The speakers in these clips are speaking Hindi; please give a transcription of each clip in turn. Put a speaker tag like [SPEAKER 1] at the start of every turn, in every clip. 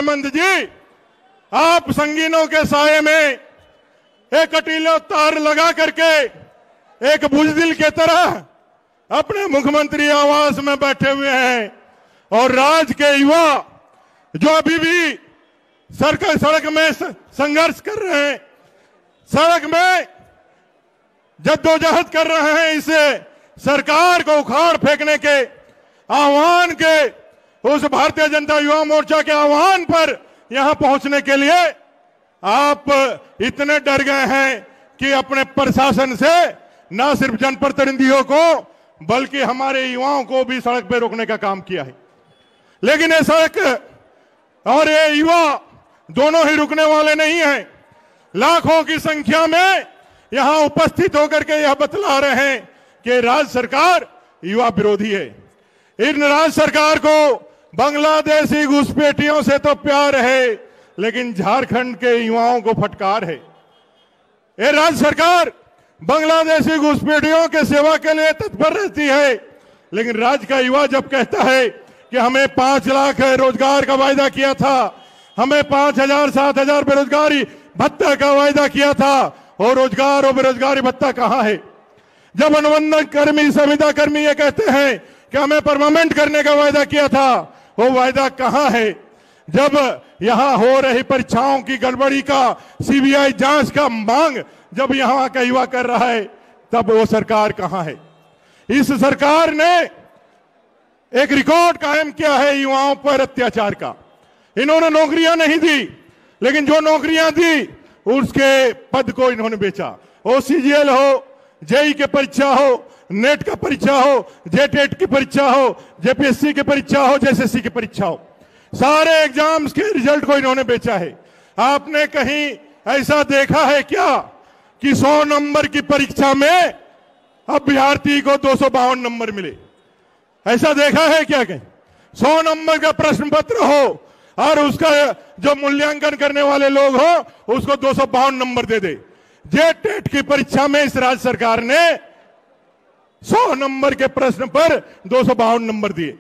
[SPEAKER 1] हेमंत जी, आप संगीनों के साये में एक कटीले तार लगा करके एक बुजदिल के तरह अपने मुख्यमंत्री आवास में बैठे हुए हैं और राज्य के युवा जो अभी भी सड़क में संघर्ष कर रहे हैं, सड़क में जद्दोजहद कर रहे हैं, इसे सरकार को उखाड़ फेंकने के आह्वान के, उस भारतीय जनता युवा मोर्चा के आह्वान पर यहां पहुंचने के लिए आप इतने डर गए हैं कि अपने प्रशासन से न सिर्फ जनप्रतिनिधियों को बल्कि हमारे युवाओं को भी सड़क पर रोकने का काम किया है। लेकिन ये सड़क और ये युवा दोनों ही रुकने वाले नहीं हैं। लाखों की संख्या में यहां उपस्थित होकर के यह बतला रहे हैं कि राज्य सरकार युवा विरोधी है। इन राज्य सरकार को बांग्लादेशी घुसपैठियों से तो प्यार है, लेकिन झारखंड के युवाओं को फटकार है। ये राज्य सरकार बांग्लादेशी घुसपैठियों के सेवा के लिए तत्पर रहती है, लेकिन राज्य का युवा जब कहता है कि हमें 5 लाख रोजगार का वायदा किया था, हमें 5,000-7,000 बेरोजगारी भत्ता का वायदा किया था, और रोजगार और बेरोजगारी भत्ता कहां है? जब अनुबंधन कर्मी, संविदा कर्मी ये कहते हैं कि हमें परमानेंट करने का वायदा किया था, वो वायदा कहां है? जब यहां हो रही परीक्षाओं की गड़बड़ी का सीबीआई जांच का मांग जब यहां का युवा कर रहा है, तब वो सरकार कहां है? इस सरकार ने एक रिकॉर्ड कायम किया है युवाओं पर अत्याचार का। इन्होंने नौकरियां नहीं दी, लेकिन जो नौकरियां दी उसके पद को इन्होंने बेचा। ओसीजीएल हो, जेई की परीक्षा हो, नेट का परीक्षा हो, जेटेट की परीक्षा हो, जेपीएससी की परीक्षा हो, जेएसएससी की परीक्षा हो, सारे एग्जाम्स के रिजल्ट को इन्होंने बेचा है। आपने कहीं ऐसा देखा है क्या कि 100 नंबर की परीक्षा में अभ्यर्थी को 252 नंबर मिले? ऐसा देखा है क्या? कहीं 100 नंबर का प्रश्न पत्र हो और उसका जो मूल्यांकन करने वाले लोग हो उसको 252 नंबर दे दे। जेटेट की परीक्षा में इस राज्य सरकार ने 100 नंबर के प्रश्न पर 252 नंबर दिए।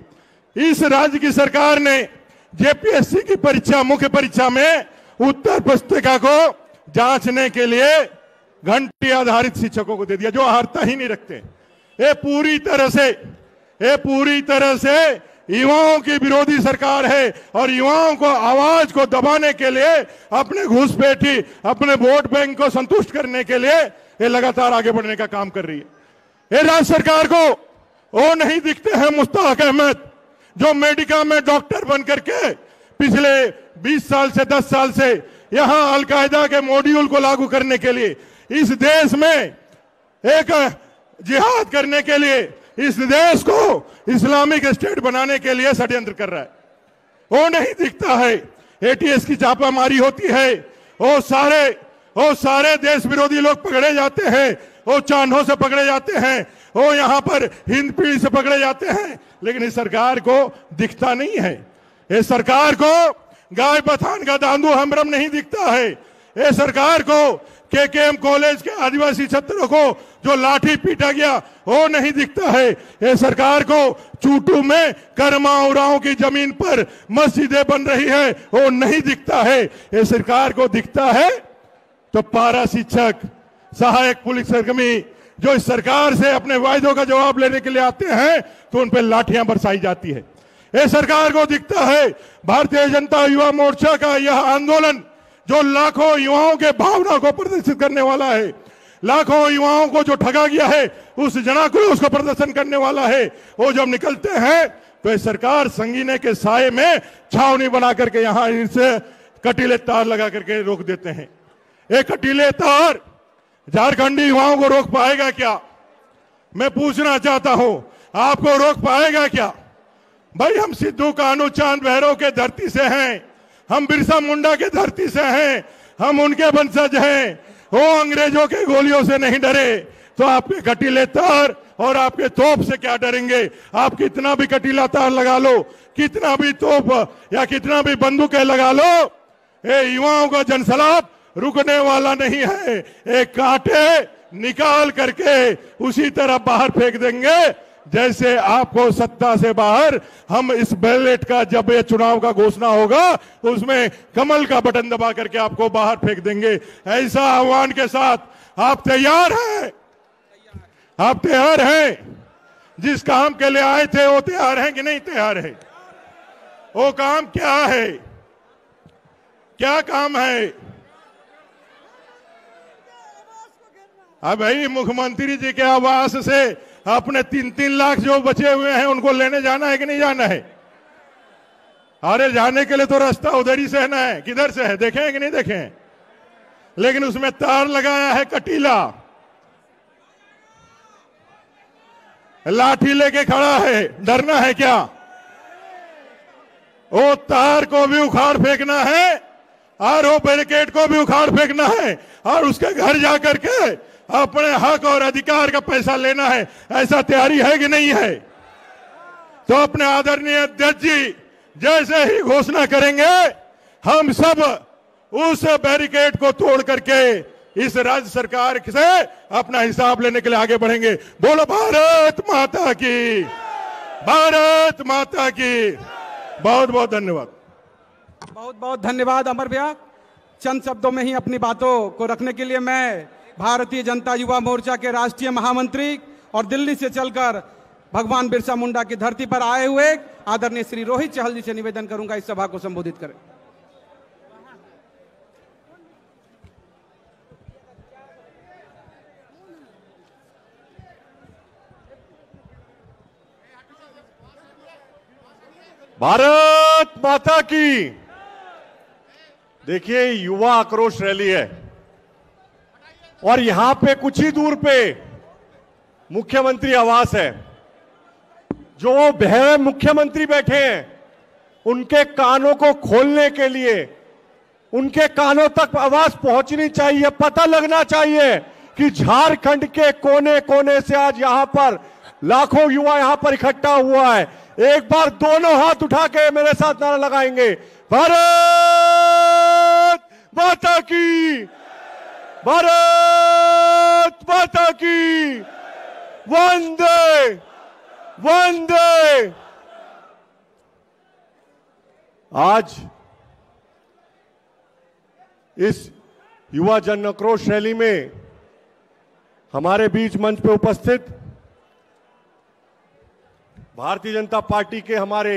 [SPEAKER 1] इस राज्य की सरकार ने जेपीएससी की परीक्षा, मुख्य परीक्षा में उत्तर पुस्तिका को जांचने के लिए घंटी आधारित शिक्षकों को दे दिया, जो अर्हता ही नहीं रखते। ये पूरी तरह से युवाओं की विरोधी सरकार है और युवाओं को आवाज को दबाने के लिए, अपने घुसपैठी, अपने वोट बैंक को संतुष्ट करने के लिए ये लगातार आगे बढ़ने का काम कर रही है। ये राज्य सरकार को वो नहीं दिखते हैं मुश्ताक अहमद, जो मेडिका में डॉक्टर बन करके पिछले 20 साल से 10 साल से यहां अलकायदा के मॉड्यूल को लागू करने के लिए, इस देश में एक जिहाद करने के लिए, इस देश को इस्लामिक स्टेट बनाने के लिए षड्यंत्र कर रहा है। वो नहीं दिखता है। एटीएस की छापामारी होती है, वो सारे देश विरोधी लोग पकड़े जाते हैं, वो चांदों से पकड़े जाते हैं, वो यहां पर हिंदपीढ़ी से पकड़े जाते हैं, लेकिन इस सरकार को दिखता नहीं है। इस सरकार को गाय बथान का दांदू हमरम नहीं दिखता है। इस सरकार को केकेएम कॉलेज के आदिवासी छात्रों को जो लाठी पीटा गया वो नहीं दिखता है। ये सरकार को चूटू में कर्मा उरांव की जमीन पर मस्जिदें बन रही है वो नहीं दिखता है। ये सरकार को दिखता है तो पारा शिक्षक, सहायक पुलिस कर्मी जो इस सरकार से अपने वायदों का जवाब लेने के लिए आते हैं तो उन पर लाठियां बरसाई जाती है। ये सरकार को दिखता है भारतीय जनता युवा मोर्चा का यह आंदोलन जो लाखों युवाओं के भावना को प्रदर्शित करने वाला है, लाखों युवाओं को जो ठगा गया है उस जनाक्रोश को प्रदर्शन करने वाला है। वो जब निकलते हैं तो ये सरकार संगीने के साये में छावनी बना करके यहां इनसे कटीले तार लगा करके रोक देते हैं। ये कटीले तार झारखंडी युवाओं को रोक पाएगा क्या? मैं पूछना चाहता हूं, आपको रोक पाएगा क्या? भाई हम सिद्धू कान्हू चांद भैरव के धरती से हैं, हम बिरसा मुंडा के धरती से हैं, हम उनके वंशज हैं। वो अंग्रेजों के गोलियों से नहीं डरे तो आपके कटीले तार और आपके तोप से क्या डरेंगे? आप कितना भी कटीला तार लगा लो, कितना भी तोप या कितना भी बंदूकें लगा लो, ये युवाओं का जनसैलाब रुकने वाला नहीं है। एक कांटे निकाल करके उसी तरह बाहर फेंक देंगे जैसे आपको सत्ता से बाहर हम इस बैलेट का, जब ये चुनाव का घोषणा होगा तो उसमें कमल का बटन दबा करके आपको बाहर फेंक देंगे। ऐसा आह्वान के साथ आप तैयार हैं? आप तैयार हैं? जिस काम के लिए आए थे वो तैयार हैं कि नहीं तैयार है? वो काम क्या है? क्या काम है? अब भाई मुख्यमंत्री जी के आवास से अपने 3-3 लाख जो बचे हुए हैं उनको लेने जाना है कि नहीं जाना है? अरे जाने के लिए तो रास्ता उधर ही से है ना, किधर से है? देखें कि नहीं देखें? लेकिन उसमें तार लगाया है कटीला, लाठी लेके खड़ा है। डरना है क्या? वो तार को भी उखाड़ फेंकना है और वो बैरिकेड को भी उखाड़ फेंकना है और उसके घर जाकर के अपने हक और अधिकार का पैसा लेना है। ऐसा तैयारी है कि नहीं है? तो अपने आदरणीय अध्यक्ष जी जैसे ही घोषणा करेंगे हम सब उस बैरिकेड को तोड़ करके इस राज्य सरकार से अपना हिसाब लेने के लिए आगे बढ़ेंगे। बोलो भारत माता की, भारत माता की। बहुत बहुत धन्यवाद।
[SPEAKER 2] बहुत बहुत धन्यवाद अमर भैया। चंद शब्दों में ही अपनी बातों को रखने के लिए मैं भारतीय जनता युवा मोर्चा के राष्ट्रीय महामंत्री और दिल्ली से चलकर भगवान बिरसा मुंडा की धरती पर आए हुए आदरणीय श्री रोहित चहल जी से निवेदन करूंगा इस सभा को संबोधित करें।
[SPEAKER 3] भारत माता की। देखिए युवा आक्रोश रैली है और यहां पे कुछ ही दूर पे मुख्यमंत्री आवास है। जो बहरे मुख्यमंत्री बैठे हैं उनके कानों को खोलने के लिए, उनके कानों तक आवाज पहुंचनी चाहिए, पता लगना चाहिए कि झारखंड के कोने कोने से आज यहां पर लाखों युवा यहां पर इकट्ठा हुआ है। एक बार दोनों हाथ उठा के मेरे साथ नारा लगाएंगे, भारत माता की, भारत माता की, वंदे वंदे। आज इस युवा जन आक्रोश रैली में हमारे बीच मंच पे उपस्थित भारतीय जनता पार्टी के हमारे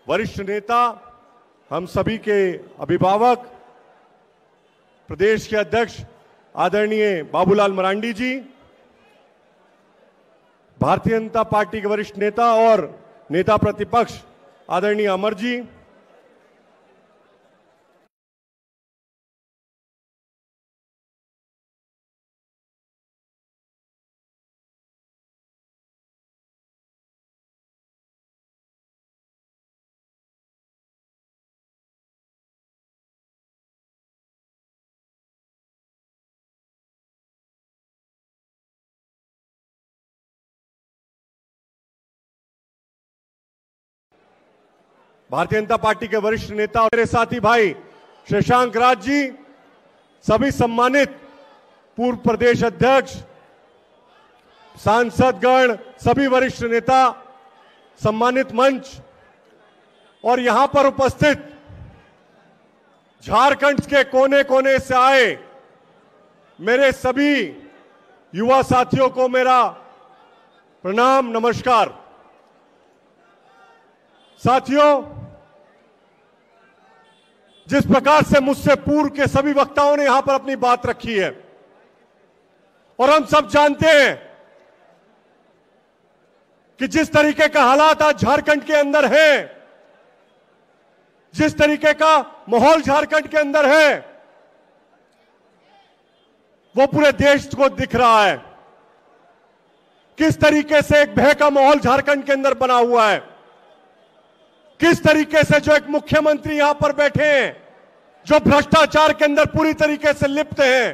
[SPEAKER 3] वरिष्ठ नेता, हम सभी के अभिभावक, प्रदेश के अध्यक्ष आदरणीय बाबूलाल मरांडी जी, भारतीय जनता पार्टी के वरिष्ठ नेता और नेता प्रतिपक्ष आदरणीय अमर जी, भारतीय जनता पार्टी के वरिष्ठ नेता और मेरे साथी भाई शशांक राज जी, सभी सम्मानित पूर्व प्रदेश अध्यक्ष, सांसदगण, सभी वरिष्ठ नेता, सम्मानित मंच और यहां पर उपस्थित झारखंड के कोने कोने से आए मेरे सभी युवा साथियों को मेरा प्रणाम, नमस्कार। साथियों, जिस प्रकार से मुझसे पूर्व के सभी वक्ताओं ने यहां पर अपनी बात रखी है और हम सब जानते हैं कि जिस तरीके का हालात आज झारखंड के अंदर है, जिस तरीके का माहौल झारखंड के अंदर है, वो पूरे देश को दिख रहा है। किस तरीके से एक भय का माहौल झारखंड के अंदर बना हुआ है, किस तरीके से जो एक मुख्यमंत्री यहां पर बैठे हैं जो भ्रष्टाचार के अंदर पूरी तरीके से लिप्त हैं,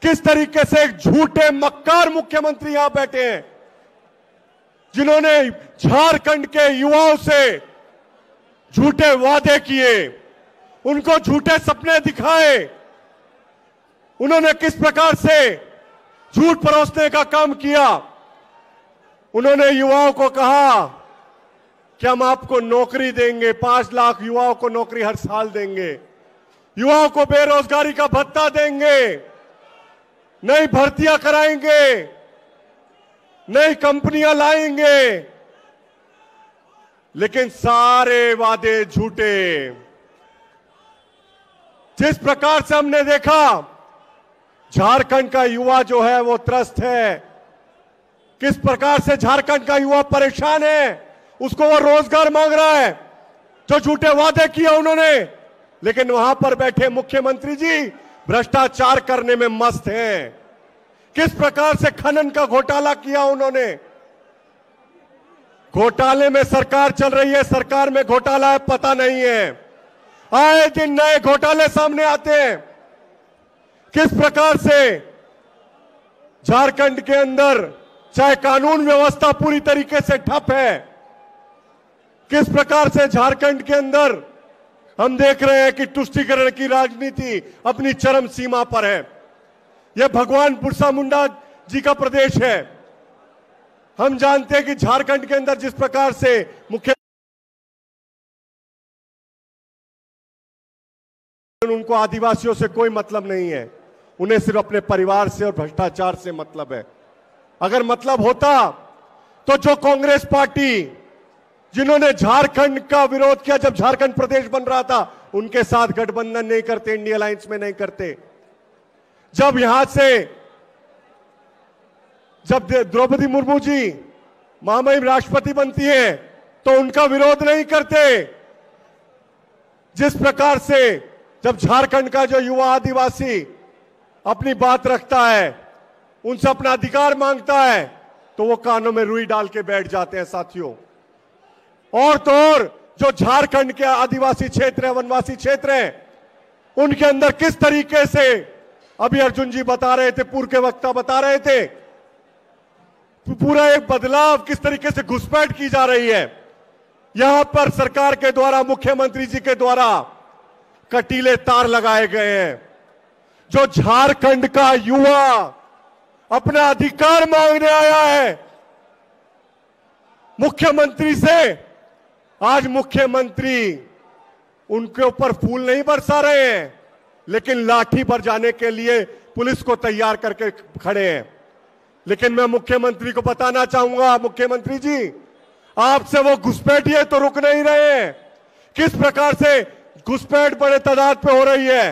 [SPEAKER 3] किस तरीके से एक झूठे मक्कार मुख्यमंत्री यहां बैठे हैं जिन्होंने झारखंड के युवाओं से झूठे वादे किए, उनको झूठे सपने दिखाए, उन्होंने किस प्रकार से झूठ परोसने का काम किया। उन्होंने युवाओं को कहा कि हम आपको नौकरी देंगे, 5 लाख युवाओं को नौकरी हर साल देंगे, युवाओं को बेरोजगारी का भत्ता देंगे, नई भर्तियां कराएंगे, नई कंपनियां लाएंगे। लेकिन सारे वादे झूठे। जिस प्रकार से हमने देखा झारखंड का युवा जो है वो त्रस्त है, किस प्रकार से झारखंड का युवा परेशान है, उसको वो रोजगार मांग रहा है, जो झूठे वादे किए उन्होंने। लेकिन वहां पर बैठे मुख्यमंत्री जी भ्रष्टाचार करने में मस्त हैं। किस प्रकार से खनन का घोटाला किया उन्होंने। घोटाले में सरकार चल रही है, सरकार में घोटाला है पता नहीं है। आए दिन नए घोटाले सामने आते हैं। किस प्रकार से झारखंड के अंदर चाहे कानून व्यवस्था पूरी तरीके से ठप है, किस प्रकार से झारखंड के अंदर हम देख रहे हैं कि तुष्टीकरण की राजनीति अपनी चरम सीमा पर है। यह भगवान बिरसा मुंडा जी का प्रदेश है। हम जानते हैं कि झारखंड के अंदर जिस प्रकार से मुख्य उनको आदिवासियों से कोई मतलब नहीं है, उन्हें सिर्फ अपने परिवार से और भ्रष्टाचार से मतलब है। अगर मतलब होता तो जो कांग्रेस पार्टी जिन्होंने झारखंड का विरोध किया जब झारखंड प्रदेश बन रहा था, उनके साथ गठबंधन नहीं करते, इंडिया अलायंस में नहीं करते। जब यहां से जब द्रौपदी मुर्मू जी महामहिम राष्ट्रपति बनती है तो उनका विरोध नहीं करते। जिस प्रकार से जब झारखंड का जो युवा आदिवासी अपनी बात रखता है, उनसे अपना अधिकार मांगता है, तो वो कानों में रुई डाल के बैठ जाते हैं साथियों। और तो और जो झारखंड के आदिवासी क्षेत्र है, वनवासी क्षेत्र है, उनके अंदर किस तरीके से अभी अर्जुन जी बता रहे थे, पूर्व के वक्ता बता रहे थे, पूरा एक बदलाव किस तरीके से घुसपैठ की जा रही है। यहां पर सरकार के द्वारा, मुख्यमंत्री जी के द्वारा कटीले तार लगाए गए हैं। जो झारखंड का युवा अपना अधिकार मांगने आया है मुख्यमंत्री से, आज मुख्यमंत्री उनके ऊपर फूल नहीं बरसा रहे हैं, लेकिन लाठी बरसाने के लिए पुलिस को तैयार करके खड़े हैं। लेकिन मैं मुख्यमंत्री को बताना चाहूंगा, मुख्यमंत्री जी आपसे वो घुसपैठिए तो रुक नहीं रहे हैं। किस प्रकार से घुसपैठ बड़े तादाद पे हो रही है,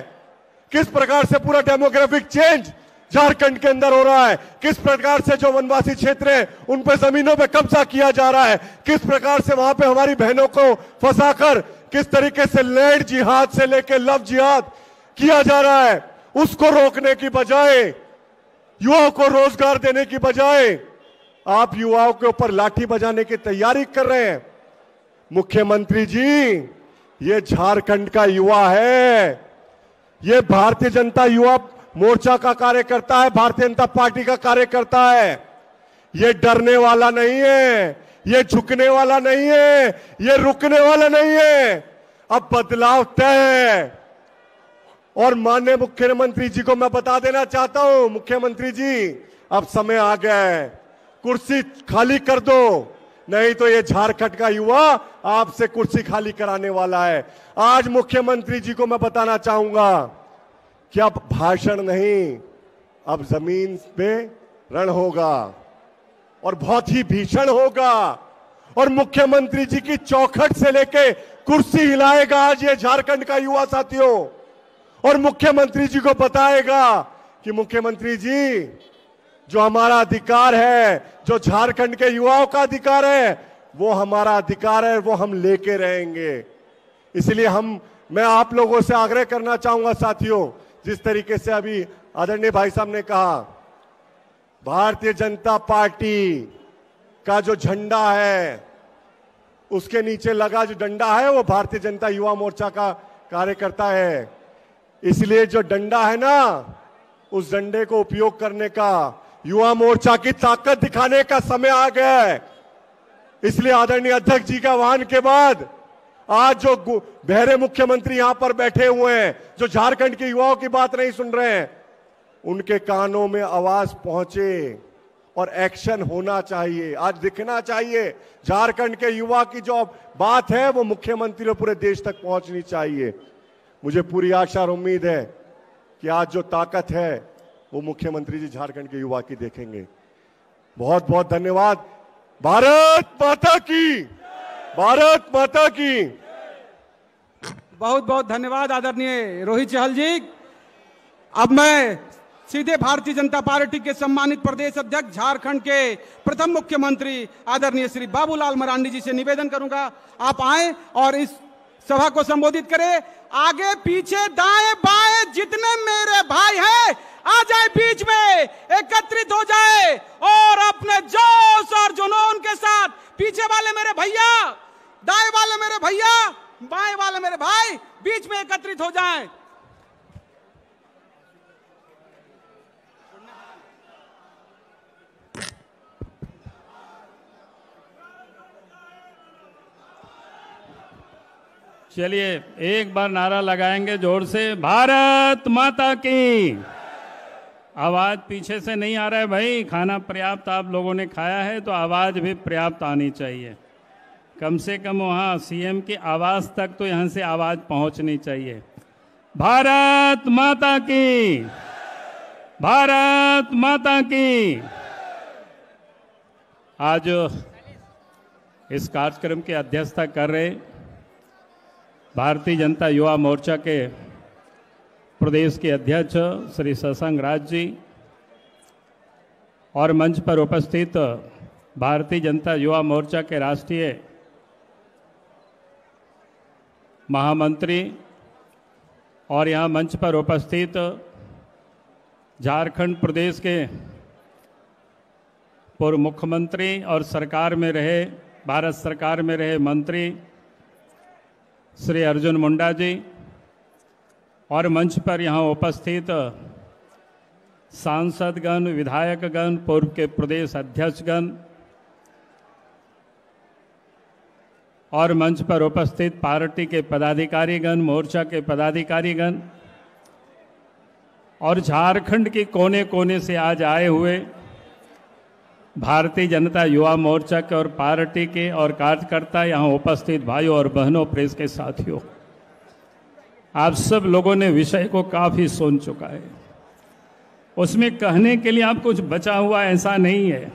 [SPEAKER 3] किस प्रकार से पूरा डेमोग्राफिक चेंज झारखंड के अंदर हो रहा है, किस प्रकार से जो वनवासी क्षेत्र है उन पर जमीनों पे कब्जा किया जा रहा है, किस प्रकार से वहां पे हमारी बहनों को फंसाकर किस तरीके से लैंड जिहाद से लेकर लव जिहाद किया जा रहा है, उसको रोकने की बजाय, युवाओं को रोजगार देने की बजाय आप युवाओं के ऊपर लाठी बजाने की तैयारी कर रहे हैं। मुख्यमंत्री जी, ये झारखंड का युवा है, ये भारतीय जनता युवा मोर्चा का कार्यकर्ता है, भारतीय जनता पार्टी का कार्यकर्ता है। ये डरने वाला नहीं है, ये झुकने वाला नहीं है, ये रुकने वाला नहीं है। अब बदलाव तय है। और माननीय मुख्यमंत्री जी को मैं बता देना चाहता हूं, मुख्यमंत्री जी अब समय आ गया है, कुर्सी खाली कर दो, नहीं तो ये झारखंड का युवा आपसे कुर्सी खाली कराने वाला है। आज मुख्यमंत्री जी को मैं बताना चाहूंगा कि अब भाषण नहीं, अब जमीन पे रण होगा और बहुत ही भीषण होगा। और मुख्यमंत्री जी की चौखट से लेके कुर्सी हिलाएगा आज ये झारखंड का युवा साथियों, और मुख्यमंत्री जी को बताएगा कि मुख्यमंत्री जी, जो हमारा अधिकार है, जो झारखंड के युवाओं का अधिकार है, वो हमारा अधिकार है, वो हम लेके रहेंगे। इसलिए मैं आप लोगों से आग्रह करना चाहूंगा साथियों, जिस तरीके से अभी आदरणीय भाई साहब ने कहा, भारतीय जनता पार्टी का जो झंडा है, उसके नीचे लगा जो डंडा है, वो भारतीय जनता युवा मोर्चा का कार्यकर्ता है। इसलिए जो डंडा है ना, उस डंडे को उपयोग करने का, युवा मोर्चा की ताकत दिखाने का समय आ गया है। इसलिए आदरणीय अध्यक्ष जी का आह्वान के बाद आज जो बहरे मुख्यमंत्री यहां पर बैठे हुए हैं, जो झारखंड के युवाओं की बात नहीं सुन रहे हैं, उनके कानों में आवाज पहुंचे और एक्शन होना चाहिए। आज दिखना चाहिए झारखंड के युवा की जो बात है वो मुख्यमंत्री और पूरे देश तक पहुंचनी चाहिए। मुझे पूरी आशा और उम्मीद है कि आज जो ताकत है वो मुख्यमंत्री जी झारखंड के युवा की देखेंगे। बहुत बहुत धन्यवाद। भारत माता की, भारत माता की।
[SPEAKER 2] बहुत बहुत धन्यवाद आदरणीय रोहित चहल जी। अब मैं सीधे भारतीय जनता पार्टी के सम्मानित प्रदेश अध्यक्ष झारखंड के प्रथम मुख्यमंत्री आदरणीय श्री बाबूलाल मरांडी जी से निवेदन करूंगा, आप आए और इस सभा को संबोधित करें। आगे पीछे दाएं बाएं जितने मेरे भाई हैं आ जाए, बीच में एकत्रित हो जाए और अपने जोश और जुनून के साथ पीछे वाले मेरे भैया, दाएं वाले मेरे भैया, बाएं वाले मेरे भाई बीच में एकत्रित हो जाएं।
[SPEAKER 4] चलिए एक बार नारा लगाएंगे जोर से, भारत माता की। आवाज पीछे से नहीं आ रहा है भाई, खाना पर्याप्त आप लोगों ने खाया है तो आवाज भी पर्याप्त आनी चाहिए। कम से कम वहाँ सीएम की आवाज तक तो यहाँ से आवाज पहुँचनी चाहिए। भारत माता की, भारत माता की। आज इस कार्यक्रम की अध्यक्षता कर रहे भारतीय जनता युवा मोर्चा के प्रदेश के अध्यक्ष श्री शशांक राज जी और मंच पर उपस्थित भारतीय जनता युवा मोर्चा के राष्ट्रीय महामंत्री और यहाँ मंच पर उपस्थित झारखंड प्रदेश के पूर्व मुख्यमंत्री और सरकार में रहे, भारत सरकार में रहे मंत्री श्री अर्जुन मुंडा जी और मंच पर यहाँ उपस्थित सांसदगण, विधायकगण, पूर्व के प्रदेश अध्यक्षगण और मंच पर उपस्थित पार्टी के पदाधिकारीगण, मोर्चा के पदाधिकारीगण और झारखंड के कोने कोने से आज आए हुए भारतीय जनता युवा मोर्चा के और पार्टी के और कार्यकर्ता, यहाँ उपस्थित भाइयों और बहनों, प्रेस के साथियों, आप सब लोगों ने विषय को काफी सुन चुका है। उसमें कहने के लिए आप कुछ बचा हुआ ऐसा नहीं है।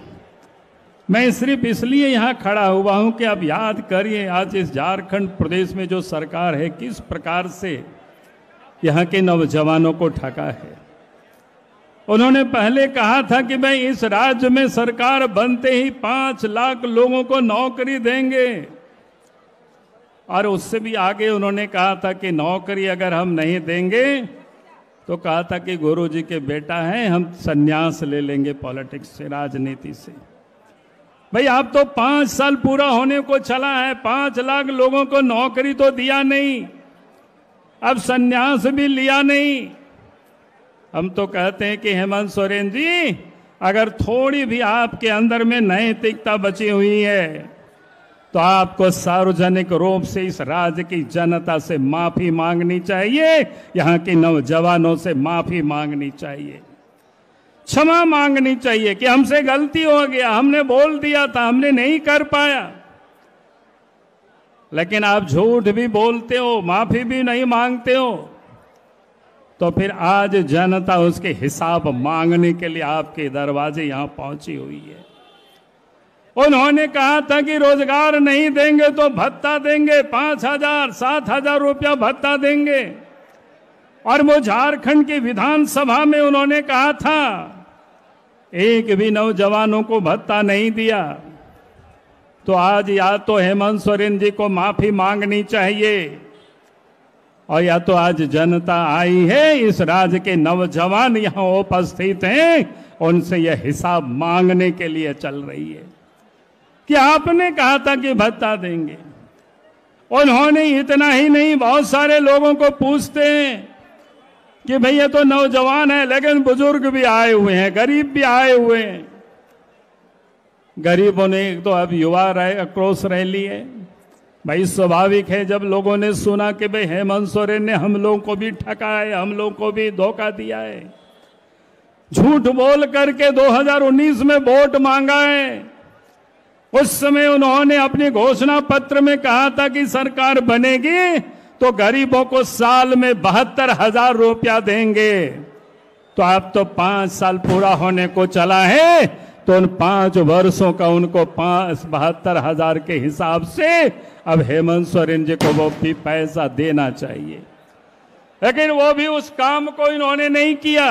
[SPEAKER 4] मैं सिर्फ इसलिए यहाँ खड़ा हुआ हूँ कि आप याद करिए आज इस झारखंड प्रदेश में जो सरकार है किस प्रकार से यहाँ के नौजवानों को ठगा है। उन्होंने पहले कहा था कि भाई इस राज्य में सरकार बनते ही 5 लाख लोगों को नौकरी देंगे और उससे भी आगे उन्होंने कहा था कि नौकरी अगर हम नहीं देंगे तो कहा था कि गुरुजी के बेटा हैं, हम संन्यास ले लेंगे पॉलिटिक्स से, राजनीति से। भाई आप तो 5 साल पूरा होने को चला है, 5 लाख लोगों को नौकरी तो दिया नहीं, अब संन्यास भी लिया नहीं। हम तो कहते हैं कि हेमंत सोरेन जी, अगर थोड़ी भी आपके अंदर में नैतिकता बची हुई है तो आपको सार्वजनिक रूप से इस राज्य की जनता से माफी मांगनी चाहिए, यहाँ के नौजवानों से माफी मांगनी चाहिए, क्षमा मांगनी चाहिए कि हमसे गलती हो गया, हमने बोल दिया था, हमने नहीं कर पाया। लेकिन आप झूठ भी बोलते हो, माफी भी नहीं मांगते हो, तो फिर आज जनता उसके हिसाब मांगने के लिए आपके दरवाजे यहां पहुंची हुई है। उन्होंने कहा था कि रोजगार नहीं देंगे तो भत्ता देंगे, 5,000 7,000 रुपया भत्ता देंगे। और वो झारखंड की विधानसभा में उन्होंने कहा था, एक भी नौजवानों को भत्ता नहीं दिया। तो आज या तो हेमंत सोरेन जी को माफी मांगनी चाहिए और या तो आज जनता आई है, इस राज्य के नौजवान यहां उपस्थित हैं, उनसे यह हिसाब मांगने के लिए चल रही है कि आपने कहा था कि भत्ता देंगे। उन्होंने इतना ही नहीं, बहुत सारे लोगों को पूछते हैं कि भैया तो नौजवान है लेकिन बुजुर्ग भी आए हुए हैं, गरीब भी आए हुए हैं। गरीबों ने तो अब युवा आक्रोश रैली है। भाई स्वाभाविक है, जब लोगों ने सुना कि भाई हेमंत सोरेन ने हम लोगों को भी ठगा है, हम लोगों को भी धोखा दिया है, झूठ बोल करके 2019 में वोट मांगा है। उस समय उन्होंने अपने घोषणा पत्र में कहा था कि सरकार बनेगी तो गरीबों को साल में 72,000 रुपया देंगे। तो अब तो 5 साल पूरा होने को चला है, तो उन 5 वर्षों का उनको 72,000 के हिसाब से अब हेमंत सोरेन जी को वो भी पैसा देना चाहिए, लेकिन वो भी उस काम को इन्होंने नहीं किया।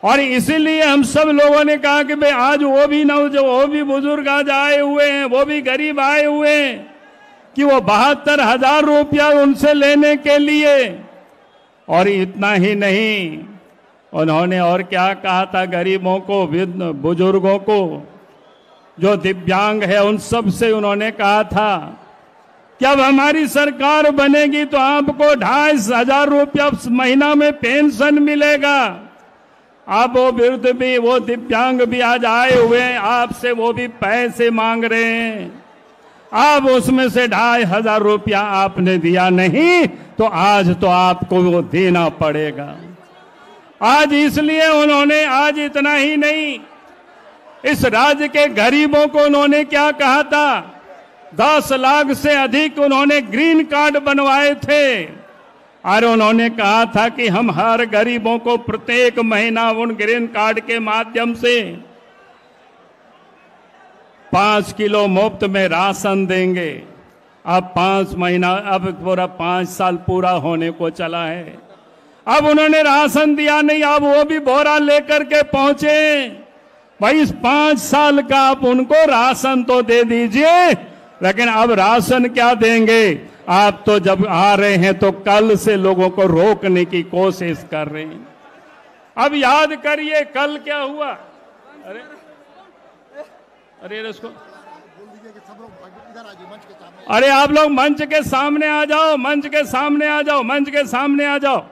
[SPEAKER 4] और इसीलिए हम सब लोगों ने कहा कि भाई आज वो भी बुजुर्ग आज आए हुए हैं, वो भी गरीब आए हुए हैं कि वो 72,000 रुपया उनसे लेने के लिए। और इतना ही नहीं, उन्होंने और क्या कहा था, गरीबों को, बुजुर्गों को, जो दिव्यांग है उन सब से उन्होंने कहा था कि अब हमारी सरकार बनेगी तो आपको 2,500 रुपया महीना में पेंशन मिलेगा। अब वो वृद्ध भी, वो दिव्यांग भी आज आए हुए हैं, आपसे वो भी पैसे मांग रहे हैं। अब उसमें से 2,500 रुपया आपने दिया नहीं तो आज तो आपको वो देना पड़ेगा। आज इसलिए उन्होंने, आज इतना ही नहीं, इस राज्य के गरीबों को उन्होंने क्या कहा था, 10 लाख से अधिक उन्होंने ग्रीन कार्ड बनवाए थे। और उन्होंने कहा था कि हम हर गरीबों को प्रत्येक महीना उन ग्रीन कार्ड के माध्यम से 5 किलो मुफ्त में राशन देंगे। अब 5 महीना, अब पूरा 5 साल पूरा होने को चला है, अब उन्होंने राशन दिया नहीं। अब वो भी बोरा लेकर के पहुंचे, भाई इस 5 साल का आप उनको राशन तो दे दीजिए, लेकिन अब राशन क्या देंगे? आप तो जब आ रहे हैं तो कल से लोगों को रोकने की कोशिश कर रहे हैं। अब याद करिए कल क्या हुआ। अरे इसको, अरे आप लोग मंच के सामने आ जाओ, मंच के सामने आ जाओ, मंच के सामने आ जाओ।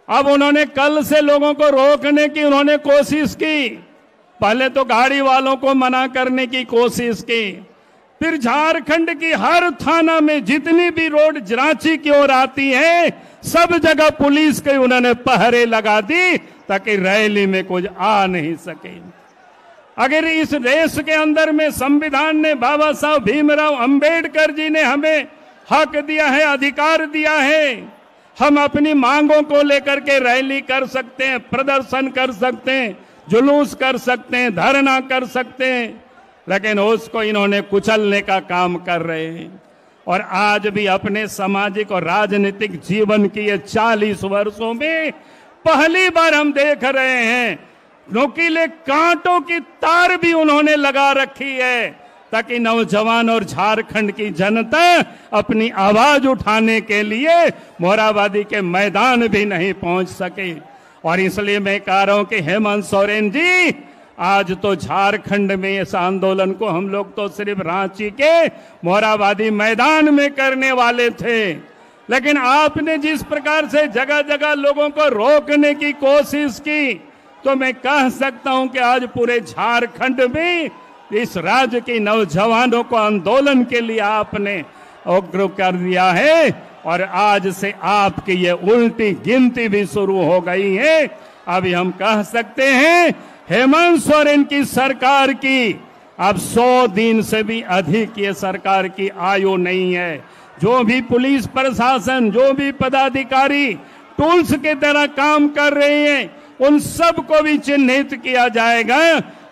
[SPEAKER 4] अब उन्होंने कल से लोगों को रोकने की उन्होंने कोशिश की। पहले तो गाड़ी वालों को मना करने की कोशिश की, फिर झारखंड की हर थाना में जितनी भी रोड रांची की ओर आती है सब जगह पुलिस के उन्होंने पहरे लगा दी ताकि रैली में कुछ आ नहीं सके। अगर इस देश के अंदर में संविधान ने, बाबा साहब भीमराव अंबेडकर जी ने हमें हक दिया है, अधिकार दिया है, हम अपनी मांगों को लेकर के रैली कर सकते हैं, प्रदर्शन कर सकते हैं, जुलूस कर सकते हैं, धरना कर सकते हैं, लेकिन उसको इन्होंने कुचलने का काम कर रहे हैं। और आज भी अपने सामाजिक और राजनीतिक जीवन की ये 40 वर्षों में पहली बार हम देख रहे हैं नुकीले कांटों की तार भी उन्होंने लगा रखी है ताकि नौजवान और झारखंड की जनता अपनी आवाज उठाने के लिए मोरहाबादी के मैदान भी नहीं पहुंच सके। और इसलिए मैं कह रहा हूं कि हेमंत सोरेन जी, आज तो झारखंड में इस आंदोलन को हम लोग तो सिर्फ रांची के मोरहाबादी मैदान में करने वाले थे, लेकिन आपने जिस प्रकार से जगह जगह लोगों को रोकने की कोशिश की, तो मैं कह सकता हूं कि आज पूरे झारखंड में इस राज्य के नौजवानों को आंदोलन के लिए आपने उग्र कर दिया है। और आज से आपकी ये उल्टी गिनती भी शुरू हो गई है। अभी हम कह सकते हैं हेमंत सोरेन की सरकार की अब 100 दिन से भी अधिक ये सरकार की आयु नहीं है। जो भी पुलिस प्रशासन, जो भी पदाधिकारी टूल्स की तरह काम कर रहे हैं, उन सब को भी चिन्हित किया जाएगा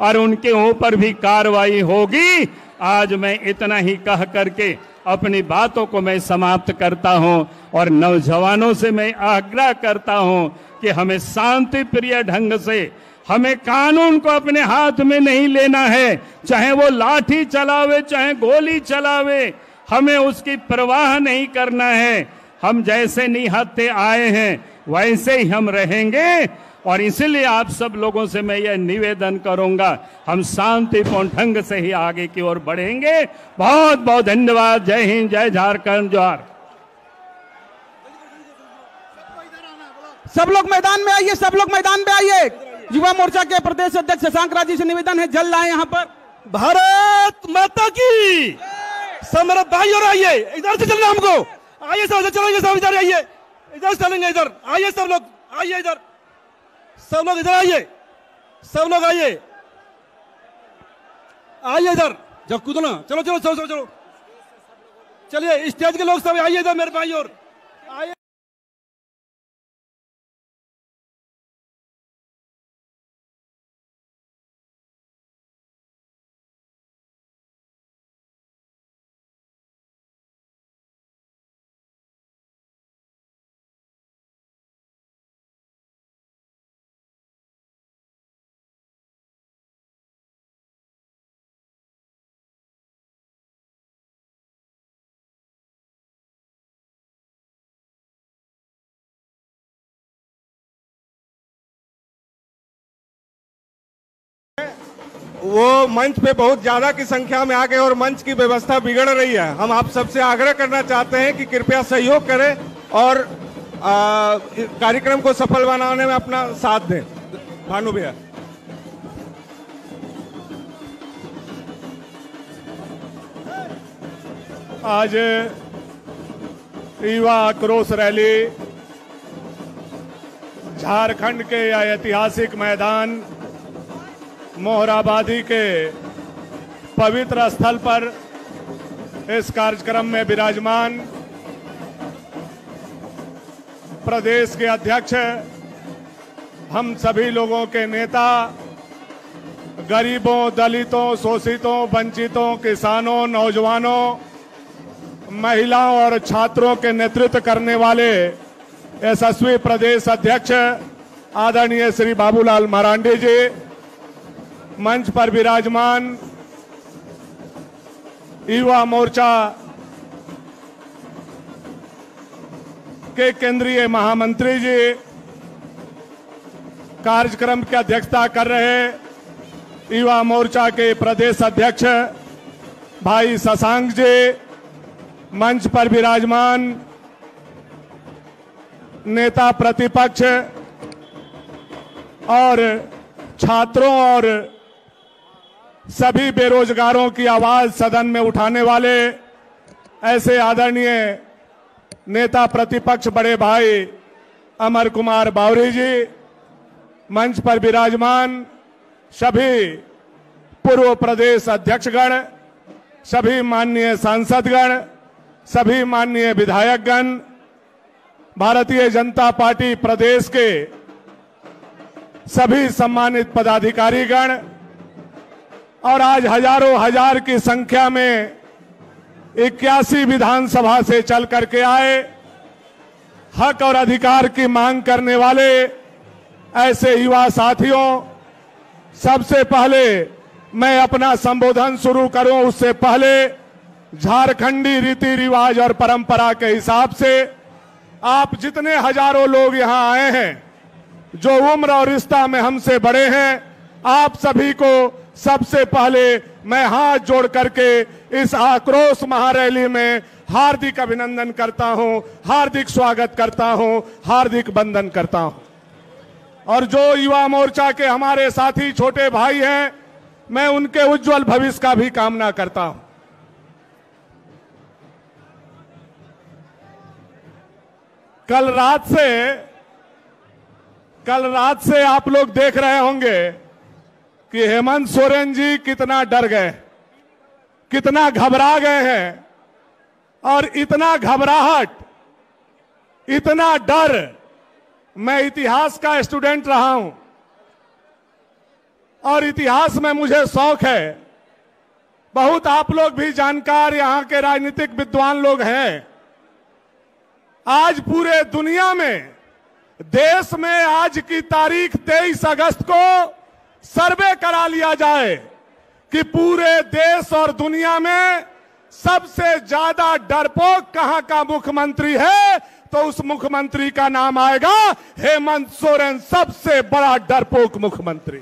[SPEAKER 4] और उनके ऊपर भी कार्रवाई होगी। आज मैं इतना ही कह करके अपनी बातों को मैं समाप्त करता हूं और नौजवानों से मैं आग्रह करता हूं कि हमें शांति प्रिय ढंग से, हमें कानून को अपने हाथ में नहीं लेना है, चाहे वो लाठी चलावे चाहे गोली चलावे, हमें उसकी परवाह नहीं करना है। हम जैसे निहत्थे आए हैं वैसे ही हम रहेंगे। और इसलिए आप सब लोगों से मैं यह निवेदन करूंगा, हम शांतिपूर्ण ढंग से ही आगे की ओर बढ़ेंगे। बहुत बहुत धन्यवाद। जय हिंद, जय झारखंड, जोहार।
[SPEAKER 2] सब लोग मैदान में आइए, सब लोग मैदान में आइए। युवा मोर्चा के प्रदेश अध्यक्ष शशांक राज जी से निवेदन है, जल्द आए यहाँ पर।
[SPEAKER 5] भारत माता की। सब मेरे भाई और आइए, इधर से चलना हमको। आइए सब चलेंगे, सब इधर आइए, इधर चलेंगे, इधर आइए सब लोग, आइए इधर। सब लोग इधर आइए, सब लोग आइए, आइए इधर, जब कूदो ना, चलो चलो चलो चलो चलो, चलिए स्टेज के लोग सब आइए इधर मेरे भाई, और आइए।
[SPEAKER 3] वो मंच पे बहुत ज्यादा की संख्या में आ गए और मंच की व्यवस्था बिगड़ रही है। हम आप सबसे आग्रह करना चाहते हैं कि कृपया सहयोग करें और कार्यक्रम को सफल बनाने में अपना साथ दें। भानु भैया,
[SPEAKER 1] आज युवा आक्रोश रैली झारखंड के ऐतिहासिक मैदान मोहराबादी के पवित्र स्थल पर इस कार्यक्रम में विराजमान प्रदेश के अध्यक्ष, हम सभी लोगों के नेता, गरीबों, दलितों, शोषितों, वंचितों, किसानों, नौजवानों, महिलाओं और छात्रों के नेतृत्व करने वाले यशस्वी प्रदेश अध्यक्ष आदरणीय श्री बाबूलाल मरांडी जी, मंच पर विराजमान युवा मोर्चा के केंद्रीय महामंत्री जी, कार्यक्रम की अध्यक्षता कर रहे युवा मोर्चा के प्रदेश अध्यक्ष भाई शशांक जी, मंच पर विराजमान नेता प्रतिपक्ष और छात्रों और सभी बेरोजगारों की आवाज सदन में उठाने वाले ऐसे आदरणीय नेता प्रतिपक्ष बड़े भाई अमर कुमार बावरी जी, मंच पर विराजमान सभी पूर्व प्रदेश अध्यक्षगण, सभी माननीय सांसदगण, सभी माननीय विधायकगण, भारतीय जनता पार्टी प्रदेश के सभी सम्मानित पदाधिकारीगण और आज हजारों हजार की संख्या में 81 विधानसभा से चल करके आए हक और अधिकार की मांग करने वाले ऐसे युवा साथियों, सबसे पहले मैं अपना संबोधन शुरू करूं उससे पहले झारखंडी रीति रिवाज और परंपरा के हिसाब से आप जितने हजारों लोग यहां आए हैं, जो उम्र और रिश्ता में हमसे बड़े हैं, आप सभी को सबसे पहले मैं हाथ जोड़ करके इस आक्रोश महारैली में हार्दिक अभिनंदन करता हूं, हार्दिक स्वागत करता हूं, हार्दिक वंदन करता हूं। और जो युवा मोर्चा के हमारे साथी छोटे भाई हैं, मैं उनके उज्जवल भविष्य का भी कामना करता हूं। कल रात से आप लोग देख रहे होंगे कि हेमंत सोरेन जी कितना डर गए, कितना घबरा गए हैं, और इतना घबराहट, इतना डर, मैं इतिहास का स्टूडेंट रहा हूं और इतिहास में मुझे शौक है। बहुत आप लोग भी जानकार यहां के राजनीतिक विद्वान लोग हैं। आज पूरे दुनिया में, देश में आज की तारीख 23 अगस्त को सर्वे करा लिया जाए कि पूरे देश और दुनिया में सबसे ज्यादा डरपोक कहां का मुख्यमंत्री है, तो उस मुख्यमंत्री का नाम आएगा हेमंत सोरेन। सबसे बड़ा डरपोक मुख्यमंत्री,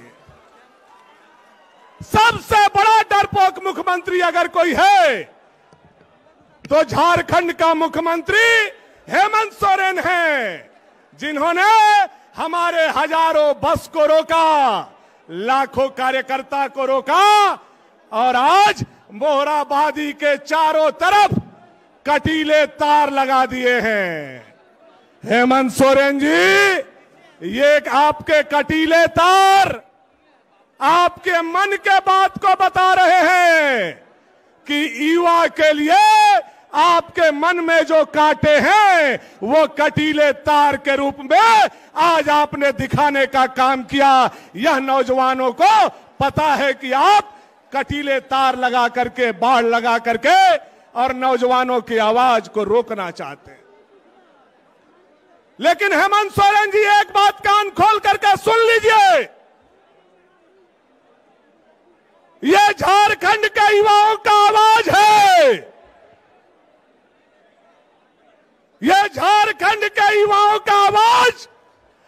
[SPEAKER 1] सबसे बड़ा डरपोक मुख्यमंत्री अगर कोई है तो झारखंड का मुख्यमंत्री हेमंत सोरेन है, जिन्होंने हमारे हजारों बस को रोका, लाखों कार्यकर्ता को रोका और आज मोहराबादी के चारों तरफ कटीले तार लगा दिए हैं। हेमंत सोरेन जी
[SPEAKER 3] ये आपके कटीले तार आपके मन के बात को बता रहे हैं कि युवा के लिए आपके मन में जो कांटे हैं वो कटीले तार के रूप में आज आपने दिखाने का काम किया। यह नौजवानों को पता है कि आप कटीले तार लगा करके, बाढ़ लगा करके और नौजवानों की आवाज को रोकना चाहते हैं। लेकिन हेमंत सोरेन जी, एक बात कान खोल करके सुन लीजिए, ये झारखंड के युवाओं का आवाज है, ये झारखंड के युवाओं का आवाज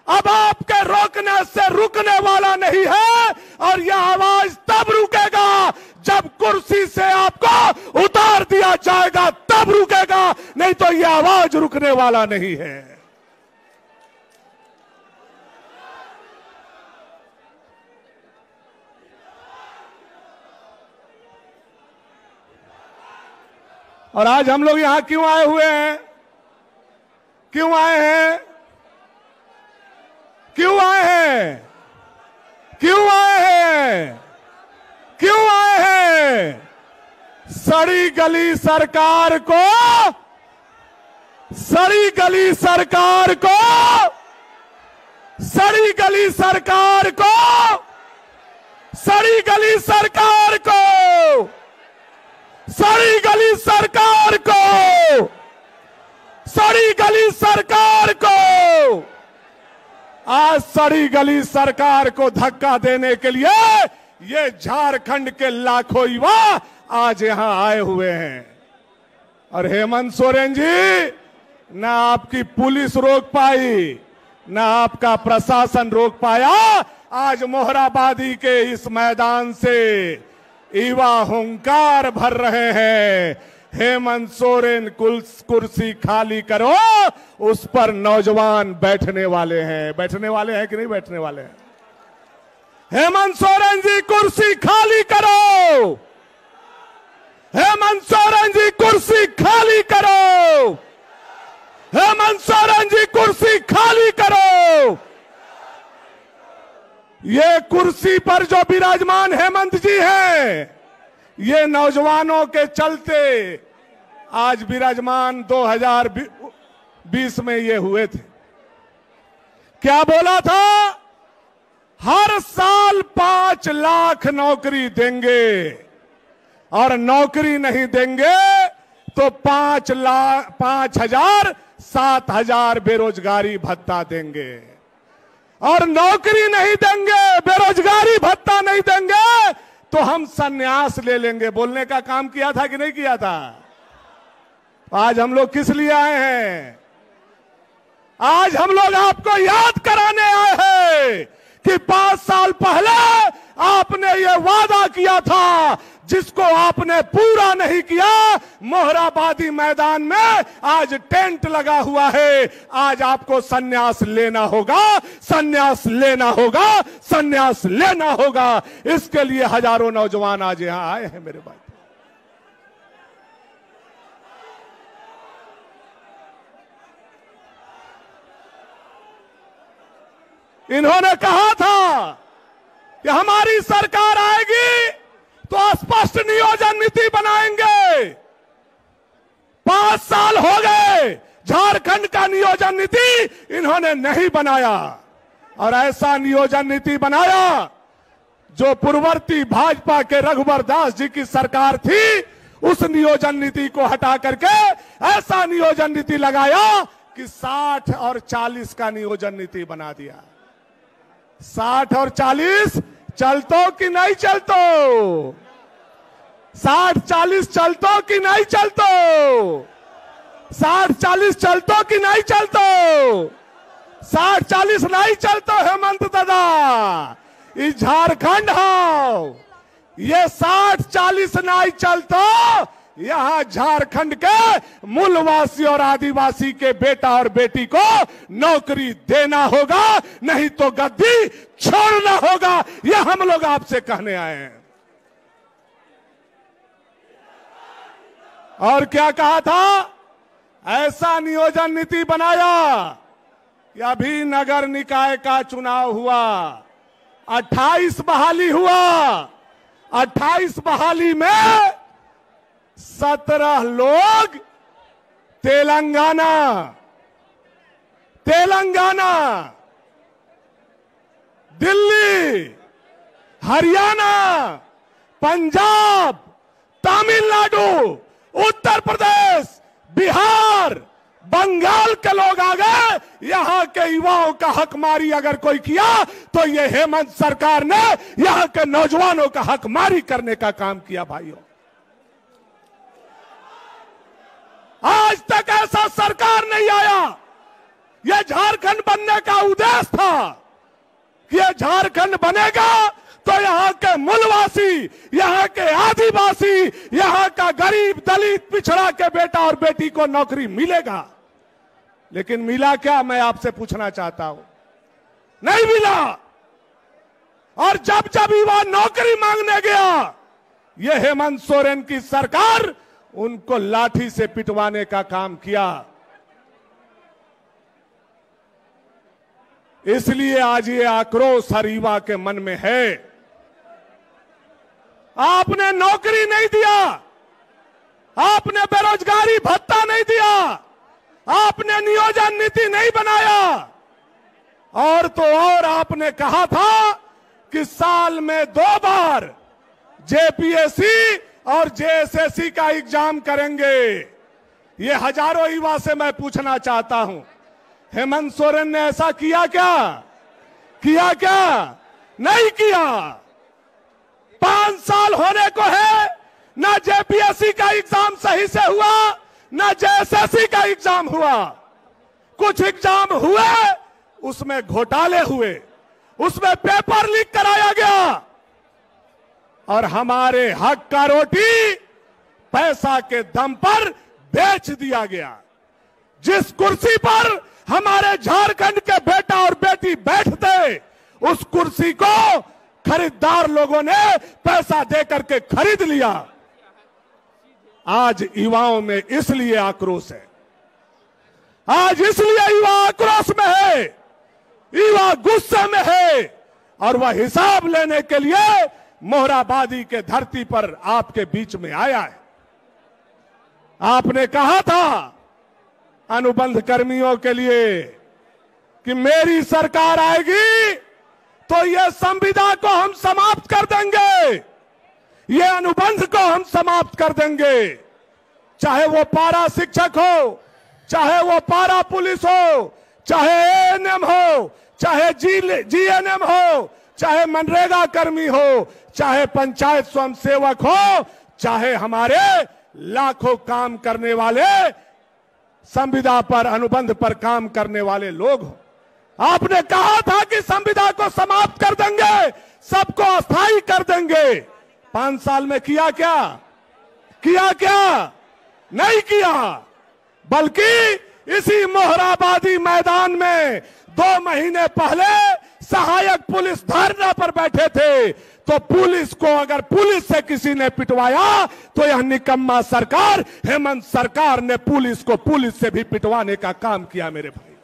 [SPEAKER 3] अब आपके रोकने से रुकने वाला नहीं है। और यह आवाज तब रुकेगा जब कुर्सी से आपको उतार दिया जाएगा, तब रुकेगा, नहीं तो यह आवाज रुकने वाला नहीं है। और आज हम लोग यहां क्यों आए हुए हैं? क्यों आए हैं? क्यों आए हैं? क्यों आए हैं? क्यों आए हैं? सड़ी गली सरकार को, सड़ी गली सरकार को, सड़ी गली सरकार को, सड़ी गली सरकार को, सड़ी गली सरकार को, सड़ी गली सरकार को, आज सड़ी गली सरकार को धक्का देने के लिए ये झारखंड के लाखों युवा आज यहां आए हुए हैं। और हेमंत सोरेन जी, ना आपकी पुलिस रोक पाई, ना आपका प्रशासन रोक पाया। आज मोहराबादी के इस मैदान से युवा हुंकार भर रहे हैं, हेमंत सोरेन कुर्सी खाली करो, उस पर नौजवान बैठने वाले हैं। बैठने वाले हैं कि नहीं बैठने वाले हैं? हेमंत सोरेन जी कुर्सी खाली करो, हेमंत सोरेन जी कुर्सी खाली करो, हेमंत सोरेन जी कुर्सी खाली करो। ये कुर्सी पर जो विराजमान हेमंत जी हैं, ये नौजवानों के चलते आज विराजमान 2020 में ये हुए थे। क्या बोला था? हर साल 5 लाख नौकरी देंगे और नौकरी नहीं देंगे तो 5,000 7,000 बेरोजगारी भत्ता देंगे। और नौकरी नहीं देंगे, बेरोजगारी भत्ता नहीं देंगे तो हम संन्यास ले लेंगे। बोलने का काम किया था कि नहीं किया था? आज हम लोग किस लिए आए हैं? आज हम लोग आपको याद कराने आए हैं कि 5 साल पहले आपने ये वादा किया था, जिसको आपने पूरा नहीं किया। मोहराबादी मैदान में आज टेंट लगा हुआ है। आज आपको संन्यास लेना होगा, संन्यास लेना होगा, संन्यास लेना होगा। इसके लिए हजारों नौजवान आज यहां आए हैं मेरे भाई। इन्होंने कहा था कि हमारी सरकार आएगी तो स्पष्ट नियोजन नीति बनाएंगे। 5 साल हो गए, झारखंड का नियोजन नीति इन्होंने नहीं बनाया। और ऐसा नियोजन नीति बनाया जो पूर्ववर्ती भाजपा के रघुवर दास जी की सरकार थी, उस नियोजन नीति को हटा करके ऐसा नियोजन नीति लगाया कि 60 और 40 का नियोजन नीति बना दिया। 60 और 40 चलतो कि नहीं चलतो? 60-40 चलतो कि नहीं चलतो? 60-40 चलतो कि नहीं चलतो? 60-40 नहीं चलतो हेमंत दादा। इस झारखंड हो, ये 60-40 नहीं चलतो। यहां झारखंड के मूलवासी और आदिवासी के बेटा और बेटी को नौकरी देना होगा, नहीं तो गद्दी छोड़ना होगा। यह हम लोग आपसे कहने आए हैं। और क्या कहा था? ऐसा नियोजन नीति बनाया कि अभी नगर निकाय का चुनाव हुआ, 28 बहाली हुआ, 28 बहाली में 17 लोग तेलंगाना, दिल्ली, हरियाणा, पंजाब, तमिलनाडु, उत्तर प्रदेश, बिहार, बंगाल के लोग आ गए। यहां के युवाओं का हक मारी अगर कोई किया तो ये हेमंत सरकार ने यहां के नौजवानों का हक मारी करने का काम किया। भाइयों, आज तक ऐसा सरकार नहीं आया। यह झारखंड बनने का उद्देश्य था कि यह झारखंड बनेगा तो यहां के मूलवासी, यहां के आदिवासी, यहां का गरीब दलित पिछड़ा के बेटा और बेटी को नौकरी मिलेगा। लेकिन मिला क्या, मैं आपसे पूछना चाहता हूं? नहीं मिला। और जब जब युवा नौकरी मांगने गया, यह हेमंत सोरेन की सरकार उनको लाठी से पिटवाने का काम किया। इसलिए आज ये आक्रोश हर युवा के मन में है। आपने नौकरी नहीं दिया, आपने बेरोजगारी भत्ता नहीं दिया, आपने नियोजन नीति नहीं बनाया, और तो और आपने कहा था कि साल में 2 बार जेपीएससी और जेएसएससी का एग्जाम करेंगे। ये हजारों युवा से मैं पूछना चाहता हूं, हेमंत सोरेन ने ऐसा किया क्या? किया क्या? नहीं किया। 5 साल होने को है, ना जेपीएससी का एग्जाम सही से हुआ, ना जेएसएससी का एग्जाम हुआ। कुछ एग्जाम हुए, उसमें घोटाले हुए, उसमें पेपर लीक कराया गया, और हमारे हक का रोटी पैसा के दम पर बेच दिया गया। जिस कुर्सी पर हमारे झारखंड के बेटा और बेटी बैठते, उस कुर्सी को खरीदार लोगों ने पैसा देकर के खरीद लिया। आज युवाओं में इसलिए आक्रोश है, आज इसलिए युवा आक्रोश में है, युवा गुस्से में है, और वह हिसाब लेने के लिए मोहराबादी के धरती पर आपके बीच में आया है। आपने कहा था अनुबंध कर्मियों के लिए कि मेरी सरकार आएगी तो यह संविदा को हम समाप्त कर देंगे, ये अनुबंध को हम समाप्त कर देंगे। चाहे वो पारा शिक्षक हो, चाहे वो पारा पुलिस हो, चाहे एएनएम हो, चाहे जीएनएम हो, चाहे मनरेगा कर्मी हो, चाहे पंचायत स्वयंसेवक हो, चाहे हमारे लाखों काम करने वाले, संविदा पर अनुबंध पर काम करने वाले लोग हो। आपने कहा था कि संविदा को समाप्त कर देंगे, सबको अस्थायी कर देंगे। 5 साल में किया क्या? किया क्या? नहीं किया। बल्कि इसी मोहराबादी मैदान में 2 महीने पहले सहायक पुलिस धरना पर बैठे थे, तो पुलिस को अगर पुलिस से किसी ने पिटवाया तो यह निकम्मा सरकार हेमंत सरकार ने पुलिस को पुलिस से भी पिटवाने का काम किया। मेरे भाई,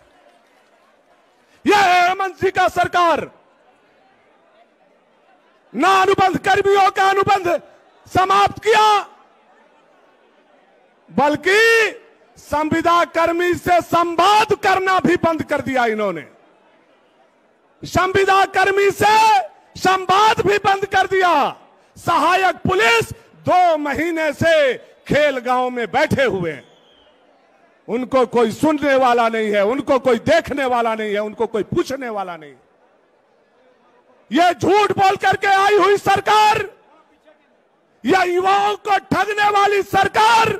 [SPEAKER 3] यह है हेमंत जी का सरकार। ना अनुबंध कर्मियों का अनुबंध समाप्त किया, बल्कि संविदा कर्मी से संवाद करना भी बंद कर दिया इन्होंने। संविदा कर्मी से संवाद भी बंद कर दिया। सहायक पुलिस 2 महीने से खेल गांव में बैठे हुए हैं, उनको कोई सुनने वाला नहीं है, उनको कोई देखने वाला नहीं है, उनको कोई पूछने वाला नहीं। यह झूठ बोल करके आई हुई सरकार, यह युवाओं को ठगने वाली सरकार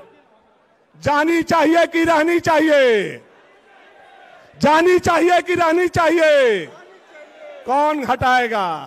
[SPEAKER 3] जानी चाहिए कि रहनी चाहिए? जानी चाहिए कि रहनी चाहिए? कौन हटाएगा?